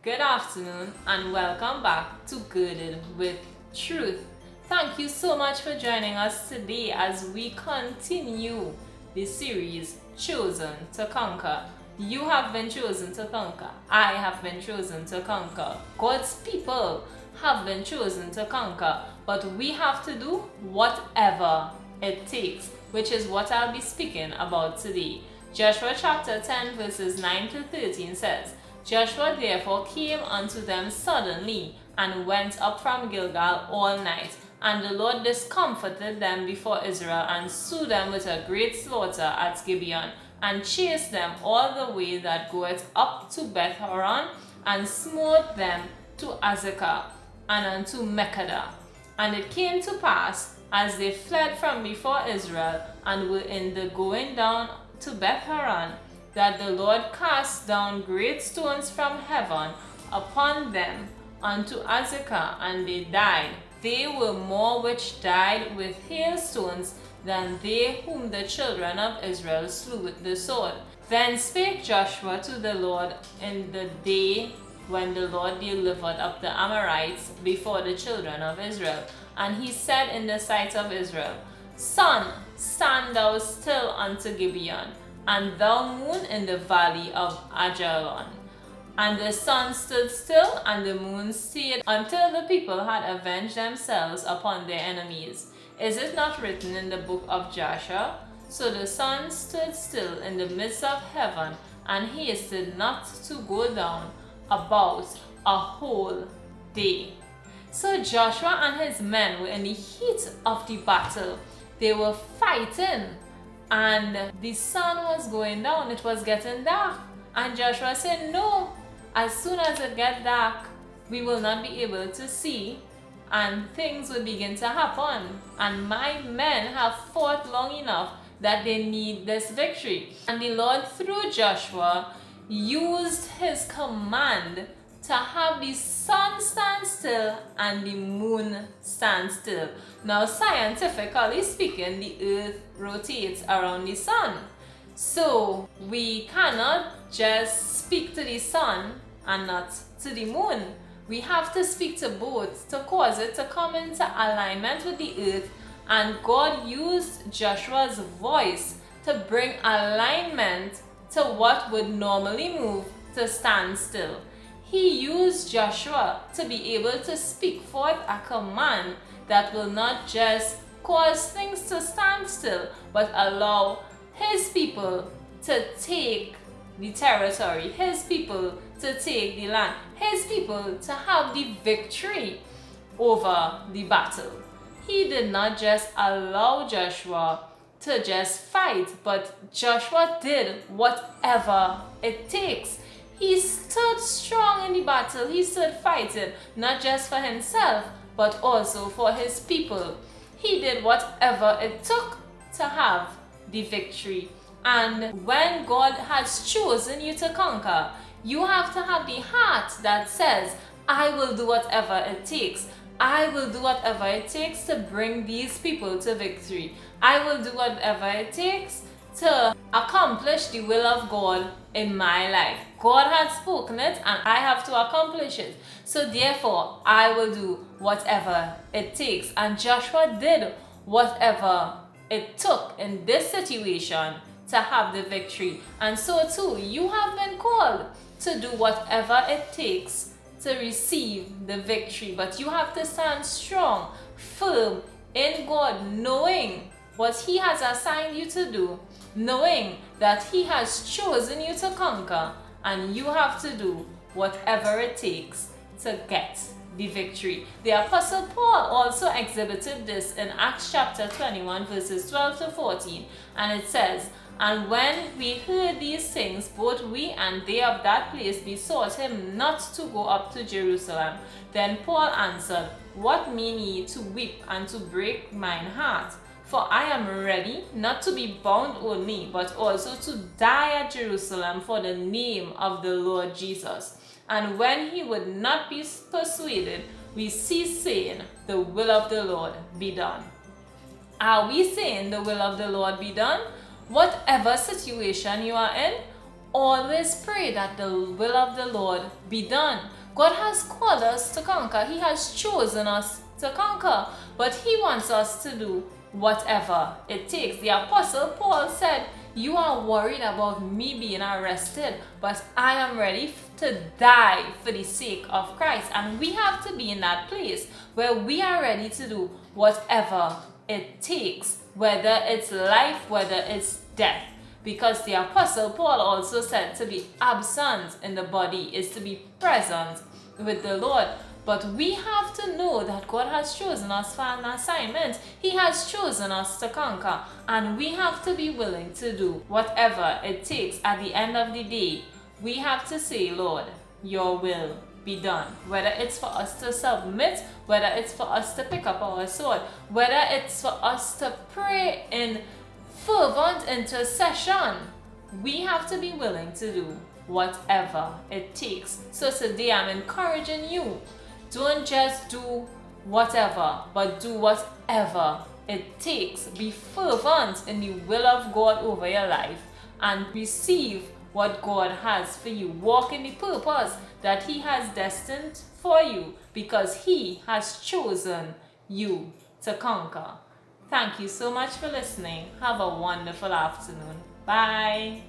Good afternoon and welcome back to Girded with Truth. Thank you so much for joining us today as we continue the series Chosen to Conquer. You have been chosen to conquer. I have been chosen to conquer. God's people have been chosen to conquer. But we have to do whatever it takes, which is what I'll be speaking about today. Joshua chapter 10 verses 9 to 13 says, Joshua therefore came unto them suddenly, and went up from Gilgal all night. And the Lord discomfited them before Israel, and slew them with a great slaughter at Gibeon, and chased them all the way that goeth up to Beth Horon, and smote them to Azekah, and unto Mekkedah. And it came to pass, as they fled from before Israel, and were in the going down to Beth Horon, that the Lord cast down great stones from heaven upon them unto Azekah, and they died. They were more which died with hailstones than they whom the children of Israel slew with the sword. Then spake Joshua to the Lord in the day when the Lord delivered up the Amorites before the children of Israel. And he said in the sight of Israel, Sun, stand thou still unto Gibeon, and thou moon in the valley of Ajalon. And the sun stood still, and the moon stayed, until the people had avenged themselves upon their enemies. Is it not written in the book of Joshua? So the sun stood still in the midst of heaven, and hasted not to go down about a whole day. So Joshua and his men were in the heat of the battle. They were fighting, and the sun was going down. It was getting dark. And Joshua said, no, as soon as it gets dark, we will not be able to see, and things will begin to happen. And my men have fought long enough that they need this victory. And the Lord, through Joshua, used his command to have the sun stand still and the moon stand still. Now, scientifically speaking, the earth rotates around the sun. So we cannot just speak to the sun and not to the moon. We have to speak to both to cause it to come into alignment with the earth. And God used Joshua's voice to bring alignment to what would normally move to stand still. He used Joshua to be able to speak forth a command that will not just cause things to stand still, but allow his people to take the territory, his people to take the land, his people to have the victory over the battle. He did not just allow Joshua to just fight, but Joshua did whatever it takes. He stood strong in the battle. He stood fighting, not just for himself, but also for his people. He did whatever it took to have the victory. And when God has chosen you to conquer, you have to have the heart that says, I will do whatever it takes. I will do whatever it takes to bring these people to victory. I will do whatever it takes to accomplish the will of God in my life. God has spoken it and I have to accomplish it. So therefore, I will do whatever it takes. And Joshua did whatever it took in this situation to have the victory. And so too, you have been called to do whatever it takes to receive the victory. But you have to stand strong, firm in God, knowing what He has assigned you to do, knowing that He has chosen you to conquer, and you have to do whatever it takes to get the victory. The Apostle Paul also exhibited this in Acts chapter 21 verses 12 to 14, and it says, And when we heard these things, both we and they of that place besought him not to go up to Jerusalem. Then Paul answered, What mean ye to weep and to break mine heart? For I am ready not to be bound only, but also to die at Jerusalem for the name of the Lord Jesus. And when he would not be persuaded, we cease saying, The will of the Lord be done. Are we saying the will of the Lord be done? Whatever situation you are in, always pray that the will of the Lord be done. God has called us to conquer. He has chosen us to conquer, but He wants us to do whatever it takes. The Apostle Paul said, "You are worried about me being arrested, but I am ready to die for the sake of Christ." And we have to be in that place where we are ready to do whatever it takes, whether it's life, whether it's death. Because the Apostle Paul also said to be absent in the body is to be present with the Lord. But we have to know that God has chosen us for an assignment. He has chosen us to conquer. And we have to be willing to do whatever it takes. At the end of the day, we have to say, "Lord, your will be done." Whether it's for us to submit, whether it's for us to pick up our sword, whether it's for us to pray in fervent intercession, we have to be willing to do whatever it takes. So today I'm encouraging you, don't just do whatever, but do whatever it takes. Be fervent in the will of God over your life and receive what God has for you. Walk in the purpose that He has destined for you, because He has chosen you to conquer. Thank you so much for listening. Have a wonderful afternoon. Bye.